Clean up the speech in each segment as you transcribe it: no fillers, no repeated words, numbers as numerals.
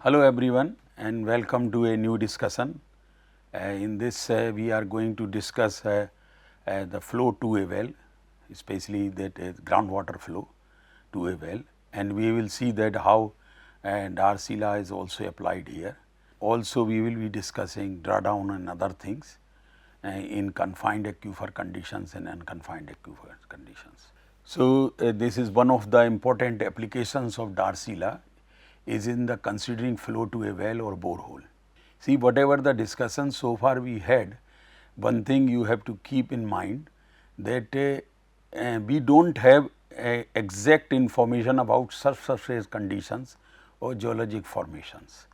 Hello everyone and welcome to a new discussion. In this we are going to discuss the flow to a well, especially that groundwater flow to a well, and we will see that how Darcy law is also applied here. Also we will be discussing drawdown and other things in confined aquifer conditions and unconfined aquifer conditions. So, this is one of the important applications of Darcy law is in the considering flow to a well or borehole. See, whatever the discussion so far we had, one thing you have to keep in mind that we do not have exact information about subsurface conditions or geologic formations.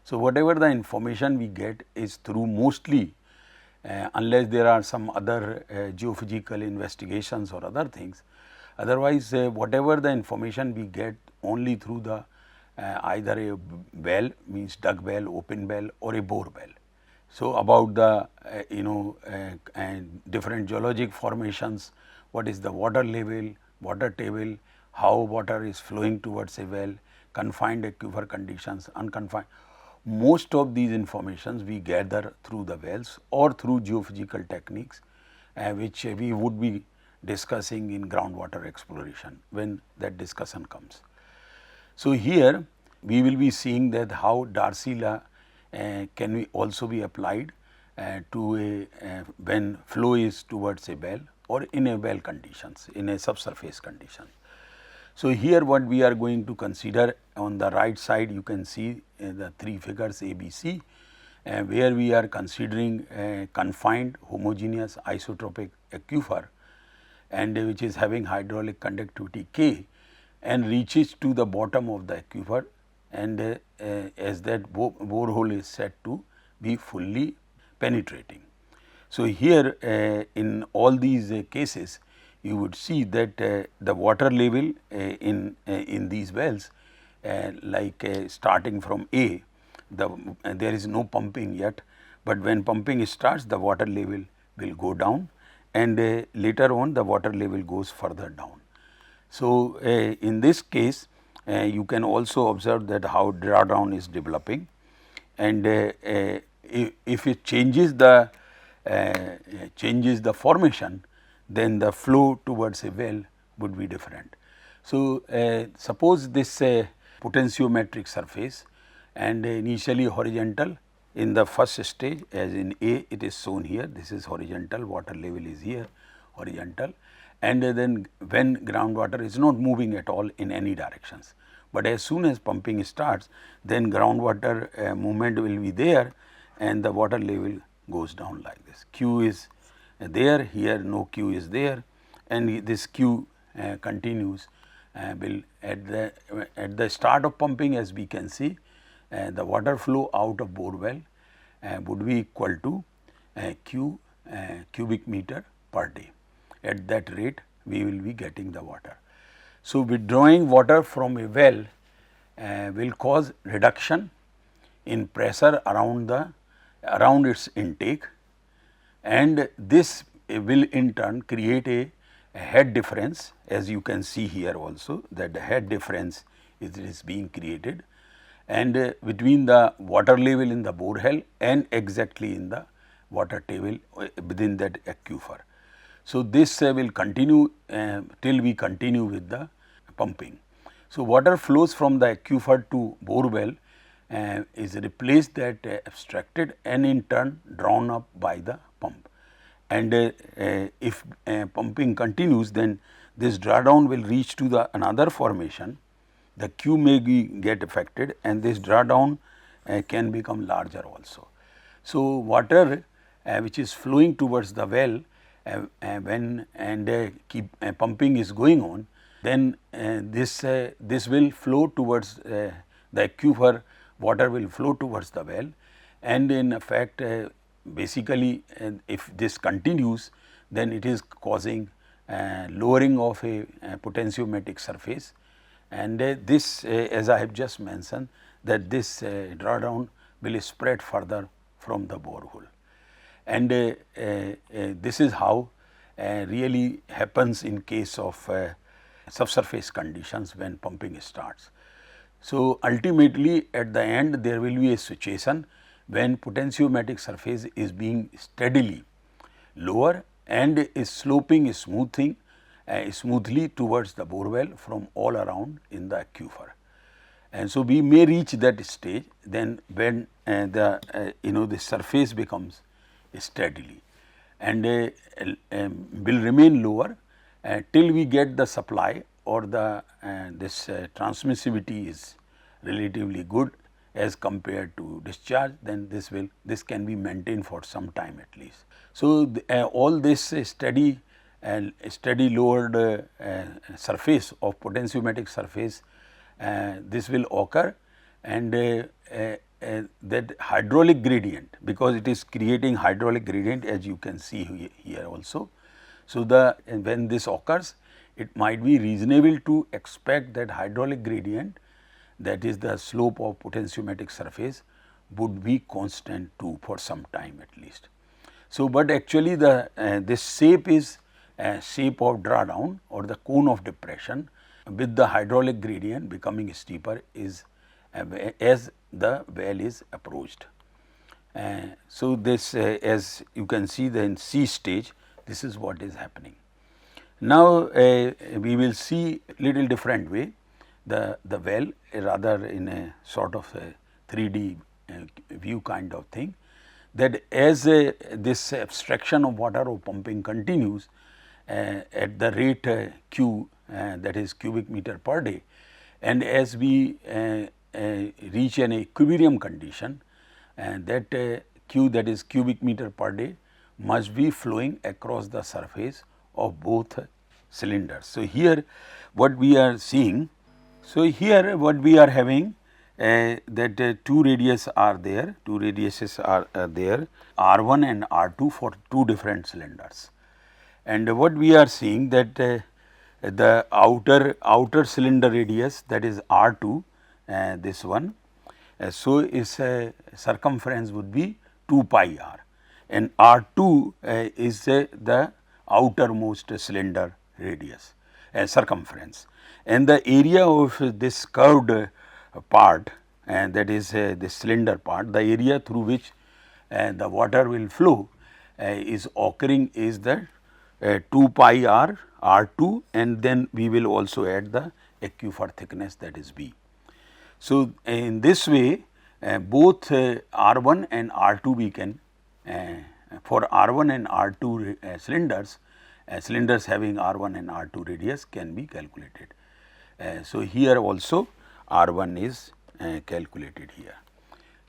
So, whatever the information we get is through mostly unless there are some other geophysical investigations or other things. Otherwise, whatever the information we get only through the either a well means dug well, open well or a bore well. So, about the different geologic formations, what is the water level, water table, how water is flowing towards a well, confined aquifer conditions, unconfined. Most of these informations we gather through the wells or through geophysical techniques which we would be discussing in groundwater exploration when that discussion comes. So, here we will be seeing that how Darcy law can be also be applied to a when flow is towards a well or in a well conditions, in a subsurface condition. So, here what we are going to consider on the right side you can see the three figures A, B, C where we are considering a confined homogeneous isotropic aquifer and which is having hydraulic conductivity K and reaches to the bottom of the aquifer and as that borehole is said to be fully penetrating. So, here in all these cases you would see that the water level in these wells like starting from A, there is no pumping yet, but when pumping starts the water level will go down and later on the water level goes further down. So, in this case you can also observe that how drawdown is developing and if it changes the formation, then the flow towards a well would be different. So, suppose this potentiometric surface and initially horizontal in the first stage as in A it is shown here, this is horizontal, water level is here horizontal and then when groundwater is not moving at all in any directions. But as soon as pumping starts then groundwater movement will be there and the water level goes down like this. Q is there, here no Q is there and this Q continues will at the start of pumping as we can see the water flow out of bore well would be equal to Q cubic meter per day. At that rate we will be getting the water. So, withdrawing water from a well will cause reduction in pressure around its intake and this will in turn create a head difference as you can see here also that the head difference is being created and between the water level in the borehole and exactly in the water table within that aquifer. So, this will continue till we continue with the pumping. So, water flows from the aquifer to bore well is replaced that abstracted and in turn drawn up by the pump and if pumping continues then this drawdown will reach to the another formation, the Q may get affected and this drawdown can become larger also. So, water which is flowing towards the well when pumping is going on then this will flow towards the aquifer, water will flow towards the well and in fact basically if this continues then it is causing lowering of a potentiometric surface and this as I have just mentioned that this drawdown will spread further from the borehole and this is how really happens in case of subsurface conditions when pumping starts. So, ultimately at the end there will be a situation when potentiometric surface is being steadily lower and is sloping smoothly towards the borewell from all around in the aquifer. And so, we may reach that stage then when the surface becomes steadily and will remain lower till we get the supply or the this transmissivity is relatively good as compared to discharge, then this can be maintained for some time at least. So, all this steady lowered surface of potentiometric surface, this will occur and that hydraulic gradient, because it is creating hydraulic gradient as you can see here also. So, when this occurs, it might be reasonable to expect that hydraulic gradient, that is the slope of potentiometric surface, would be constant too for some time at least. So, but actually this shape is a shape of drawdown or the cone of depression with the hydraulic gradient becoming steeper is as the well is approached. So, this as you can see in C stage, this is what is happening. Now, we will see little different way the well rather in a sort of a 3D view kind of thing, that as this abstraction of water or pumping continues at the rate Q, that is cubic meter per day, and as we reach an equilibrium condition, that Q, that is cubic meter per day, must be flowing across the surface of both cylinders. So, here what we are seeing, so here what we are having that two radiuses are there, there R1 and R2 for two different cylinders. And what we are seeing that the outer cylinder radius, that is R2, this one, so is circumference would be 2 pi r, and R2 is the outermost cylinder radius circumference, and the area of this curved part, and that is the cylinder part, the area through which the water will flow is occurring is the 2 pi r R2, and then we will also add the aquifer thickness, that is B. So, in this way both R1 and R2 we can for R1 and R2 cylinders having R1 and R2 radius can be calculated. So, here also R1 is calculated here.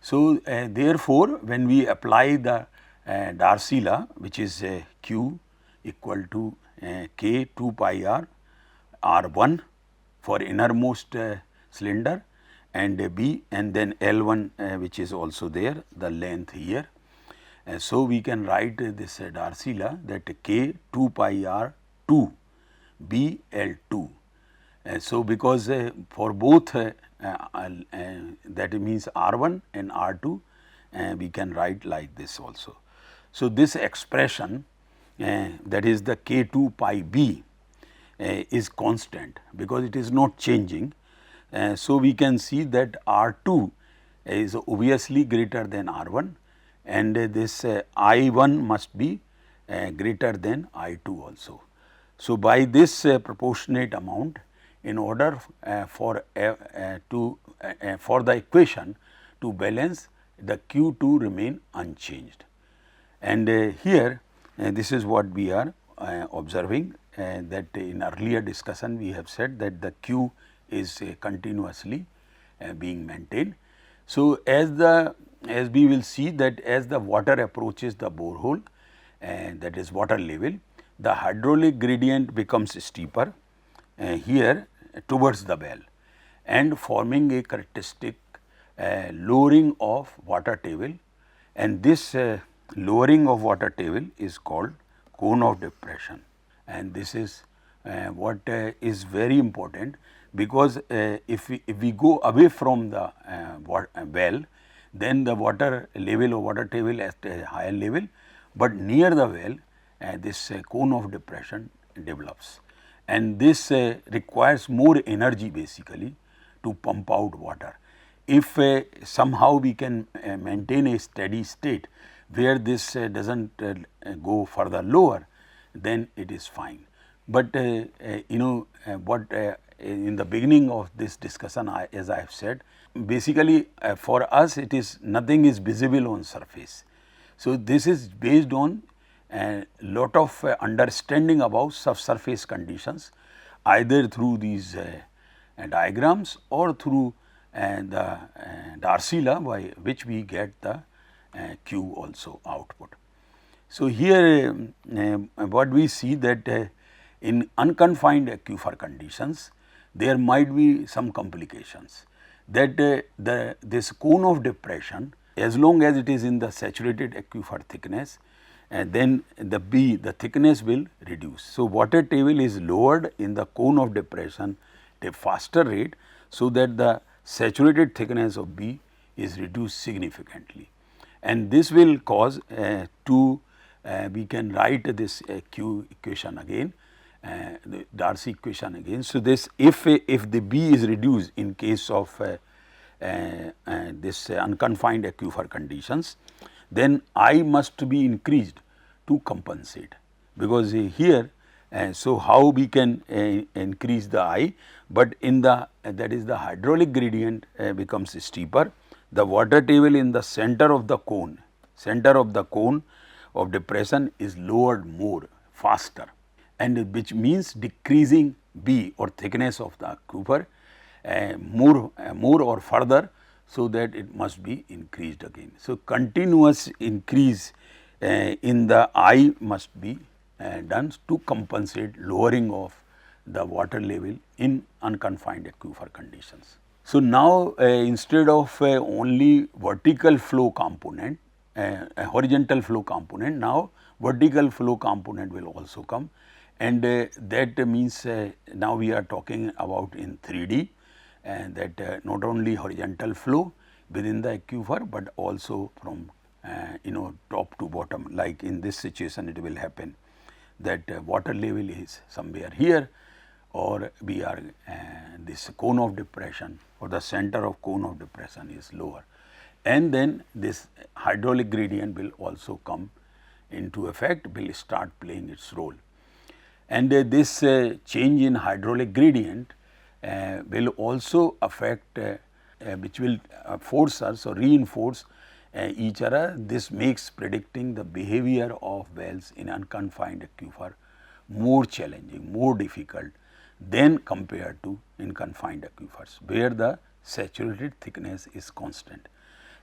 So, therefore, when we apply the Darcy law, which is Q equal to K 2 pi r R1 for innermost cylinder and B, and then L1 which is also there, the length here. So, we can write this Darcy law that K 2 pi r 2 B L2. So, because for both that means R1 and R2 we can write like this also. So, this expression that is the K 2 pi B is constant because it is not changing. So, we can see that R2 is obviously greater than R1, and this I1 must be greater than I2 also. So, by this proportionate amount, in order for the equation to balance, the Q2 remain unchanged. And here this is what we are observing, that in earlier discussion we have said that the Q is continuously being maintained. So, as we will see that as the water approaches the borehole, that is water level, the hydraulic gradient becomes steeper here towards the well and forming a characteristic lowering of water table, and this lowering of water table is called cone of depression. And this is what is very important, because if we go away from the well, then the water level or water table at a higher level, but near the well this cone of depression develops, and this requires more energy basically to pump out water. If somehow we can maintain a steady state where this does not go further lower, then it is fine. But what in the beginning of this discussion, as I have said, basically for us it is nothing is visible on surface. So, this is based on a lot of understanding about subsurface conditions, either through these diagrams or through the Darcy law, by which we get the Q also output. So, here what we see that in unconfined aquifer conditions, there might be some complications, that this cone of depression, as long as it is in the saturated aquifer thickness, then the thickness will reduce. So, water table is lowered in the cone of depression at a faster rate, so that the saturated thickness of B is reduced significantly, and this will cause we can write this Q equation again, the Darcy equation again. So, this if the B is reduced in case of this unconfined aquifer conditions, then I must be increased to compensate, because here so how we can increase the I, but in the that is the hydraulic gradient becomes steeper. The water table in the center of the cone of depression is lowered more faster, and which means decreasing B or thickness of the aquifer more or further, so that it must be increased again. So, continuous increase in the I must be done to compensate lowering of the water level in unconfined aquifer conditions. So, now instead of only vertical flow component, horizontal flow component, now vertical flow component will also come, and that means now we are talking about in 3D, and that not only horizontal flow within the aquifer, but also from top to bottom, like in this situation it will happen that water level is somewhere here, or we are this cone of depression or the center of cone of depression is lower, and then this hydraulic gradient will also come into effect, will start playing its role. And this change in hydraulic gradient will also affect which will force us or reinforce each other. This makes predicting the behavior of wells in unconfined aquifer more challenging, more difficult than compared to in confined aquifers, where the saturated thickness is constant.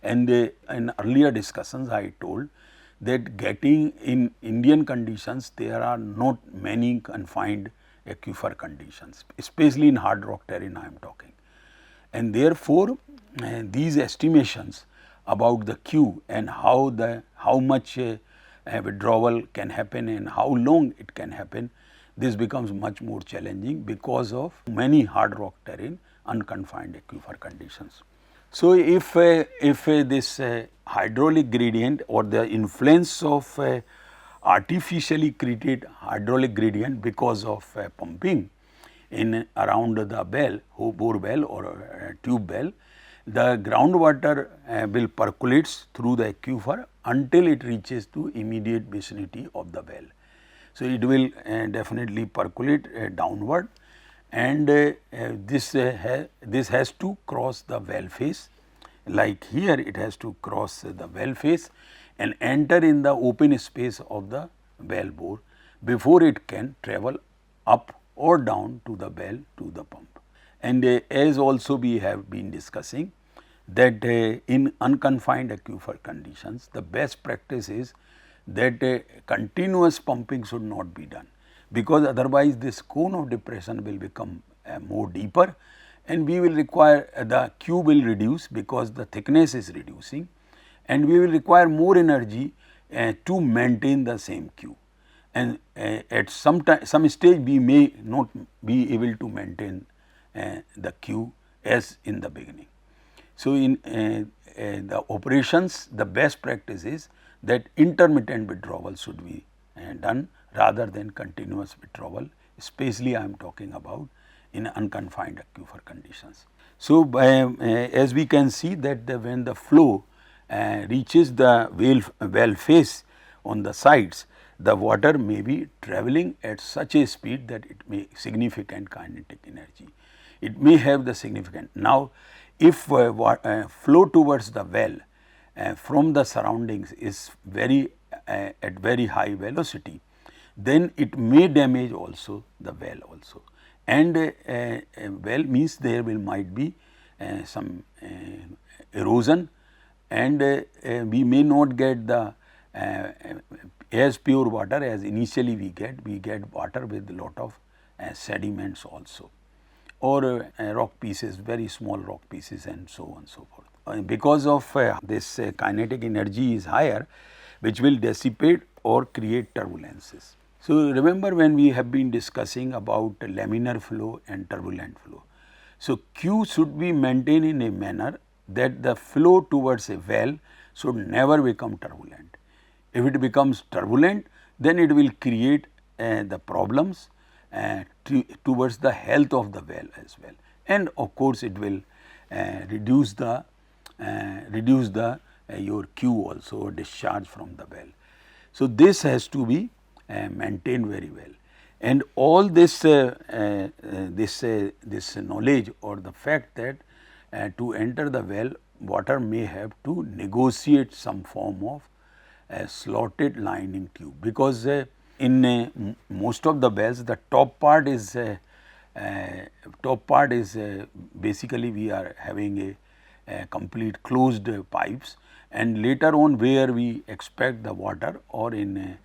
And in earlier discussions I told that getting in Indian conditions, there are not many confined aquifer conditions, especially in hard rock terrain I am talking, and therefore these estimations about the Q and how much withdrawal can happen and how long it can happen, this becomes much more challenging because of many hard rock terrain unconfined aquifer conditions. So, if this hydraulic gradient or the influence of artificially created hydraulic gradient because of pumping in around the well, bore well or tube well, the groundwater will percolates through the aquifer until it reaches to immediate vicinity of the well. So, it will definitely percolate downward, and this has to cross the well face, like here it has to cross the well face and enter in the open space of the well bore before it can travel up or down to the well to the pump. And as also we have been discussing that in unconfined aquifer conditions, the best practice is that continuous pumping should not be done, because otherwise this cone of depression will become more deeper, and we will require the Q will reduce because the thickness is reducing, and we will require more energy to maintain the same Q, and at some stage we may not be able to maintain the Q as in the beginning. So, in the operations, the best practice is that intermittent withdrawal should be done rather than continuous withdrawal, especially I am talking about in unconfined aquifer conditions. So, as we can see that when the flow reaches the well face on the sides, the water may be travelling at such a speed that it may significant kinetic energy. It may have the significant. Now, if flow towards the well from the surroundings is very at very high velocity, then it may damage also the well also. And well means there will might be some erosion, and we may not get the as pure water as initially we get water with lot of sediments also, or rock pieces, very small rock pieces, and so on and so forth. Because of this kinetic energy is higher, which will dissipate or create turbulences. So, remember when we have been discussing about laminar flow and turbulent flow. So, Q should be maintained in a manner that the flow towards a well should never become turbulent. If it becomes turbulent, then it will create the problems towards the health of the well as well, and of course, it will reduce the your Q also, or discharge from the well. So, this has to be maintained very well, and all this this knowledge, or the fact that to enter the well, water may have to negotiate some form of slotted lining tube, because in most of the wells the top part is basically we are having a complete closed pipes, and later on where we expect the water, or in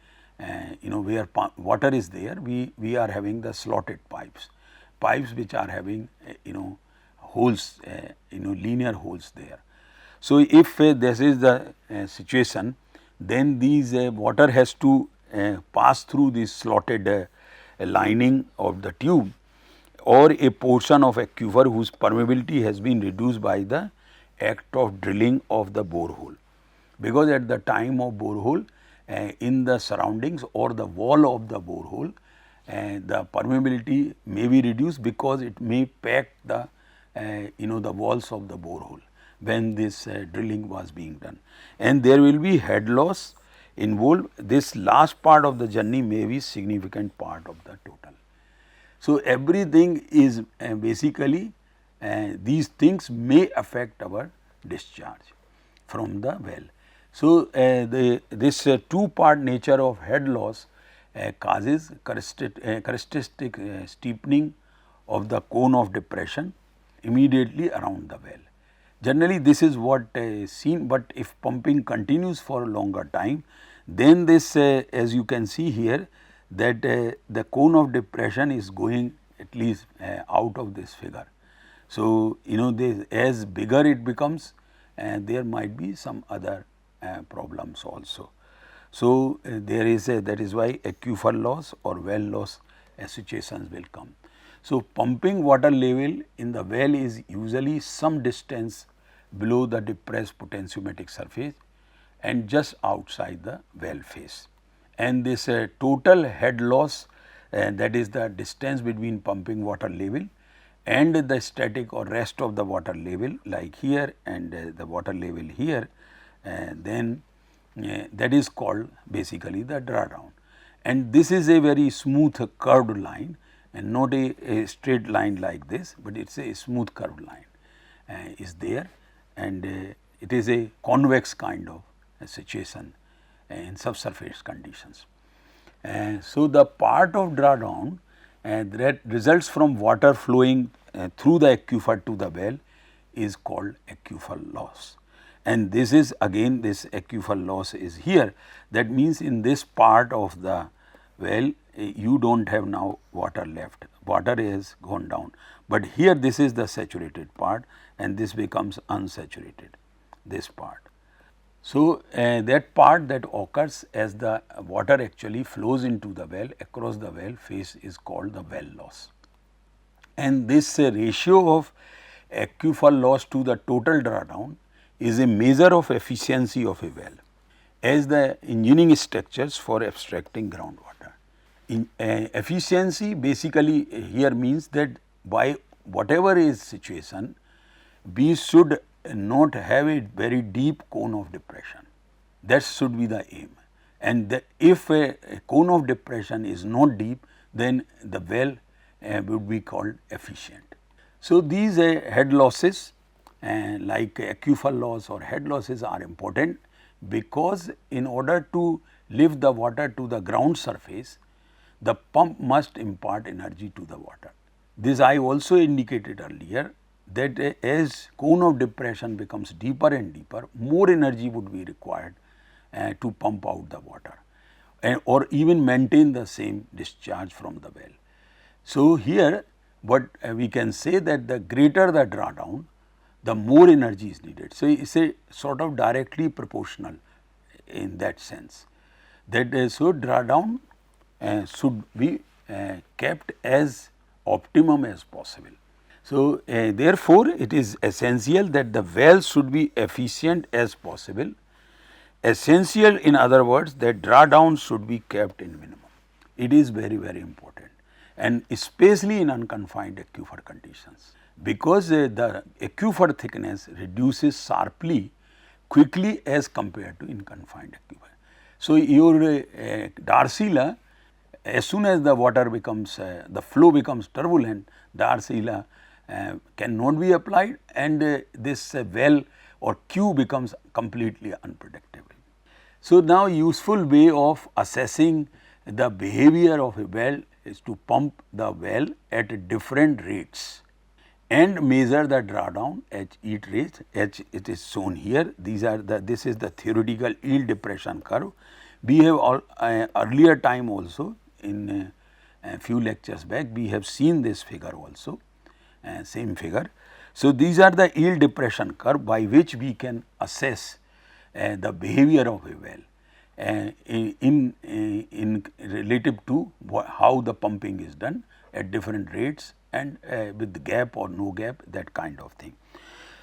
where water is there, we are having the slotted pipes which are having holes, linear holes there. So, if this is the situation, then these water has to pass through this slotted lining of the tube, or a portion of aquifer whose permeability has been reduced by the act of drilling of the borehole. Because at the time of borehole, in the surroundings or the wall of the borehole, the permeability may be reduced, because it may pack the the walls of the borehole when this drilling was being done, and there will be head loss involved. This last part of the journey may be significant part of the total. So, everything is basically these things may affect our discharge from the well. So, this two-part nature of head loss causes characteristic steepening of the cone of depression immediately around the well. Generally, this is what is seen, but if pumping continues for a longer time, then this as you can see here, that the cone of depression is going at least out of this figure. So, as bigger it becomes, there might be some other problems also. So, there is that is why aquifer loss or well loss situations will come. So, pumping water level in the well is usually some distance below the depressed potentiometric surface and just outside the well face. And this total head loss, that is the distance between pumping water level and the static or rest of the water level, like here and the water level here, then that is called basically the drawdown. And this is a very smooth curved line, and not a straight line like this, but it is a smooth curved line is there, and it is a convex kind of situation in subsurface conditions. So, the part of drawdown that results from water flowing through the aquifer to the well is called aquifer loss, and this is again this aquifer loss is here. That means, in this part of the well you do not have now water left, water has gone down, but here this is the saturated part and this becomes unsaturated, this part. So, that part that occurs as the water actually flows into the well across the well face is called the well loss. And this ratio of aquifer loss to the total drawdown is a measure of efficiency of a well as the engineering structures for abstracting groundwater. Efficiency basically here means that by whatever is situation, we should not have a very deep cone of depression. That should be the aim. And if a cone of depression is not deep, then the well would be called efficient. So, these head losses like aquifer loss or head losses are important, because in order to lift the water to the ground surface, the pump must impart energy to the water. This I also indicated earlier, that as cone of depression becomes deeper and deeper, more energy would be required to pump out the water or even maintain the same discharge from the well. So, here what we can say that the greater the drawdown, the more energy is needed. So, it is a sort of directly proportional in that sense, that so drawdown should be kept as optimum as possible. So, therefore, it is essential that the well should be efficient as possible. Essential, in other words, that drawdown should be kept in minimum. It is very, very important, and especially in unconfined aquifer conditions, because the aquifer thickness reduces sharply quickly as compared to in confined aquifer. So, your Darcy law, as soon as the water becomes the flow becomes turbulent, Darcy law cannot be applied, and this well or Q becomes completely unpredictable. So, now useful way of assessing the behavior of a well is to pump the well at different rates and measure the drawdown at each rate. H it is shown here. These are this is the theoretical yield depression curve. We have all earlier time also in a few lectures back, we have seen this figure also, same figure. So, these are the yield depression curve by which we can assess the behavior of a well in relative to how the pumping is done at different rates and with gap or no gap, that kind of thing.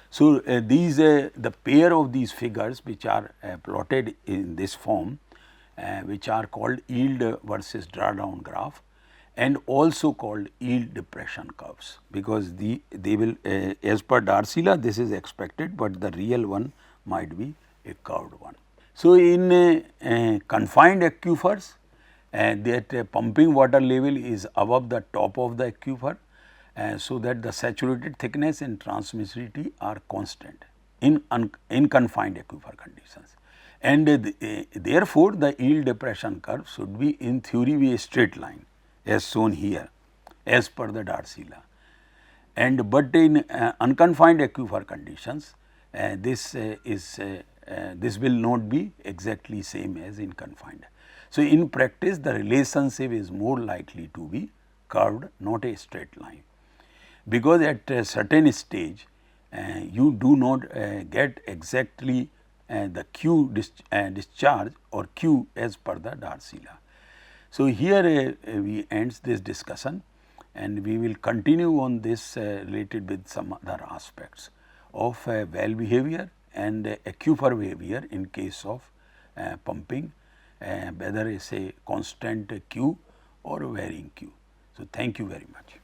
So, these the pair of these figures which are plotted in this form, which are called yield versus drawdown graph, and also called yield depression curves, because they will as per Darcy law this is expected, but the real one might be a curved one. So, in confined aquifers, that pumping water level is above the top of the aquifer, so that the saturated thickness and transmissivity are constant in confined aquifer conditions, and therefore, the yield depression curve should be in theory be a straight line as shown here as per the Darcy law, and but in unconfined aquifer conditions this will not be exactly same as in confined. So, in practice the relationship is more likely to be curved, not a straight line, because at a certain stage you do not get exactly the Q discharge or Q as per the Darcy law. So, here we ends this discussion, and we will continue on this related with some other aspects of well behavior and aquifer behavior in case of pumping, whether it is a constant Q or a varying Q. So, thank you very much.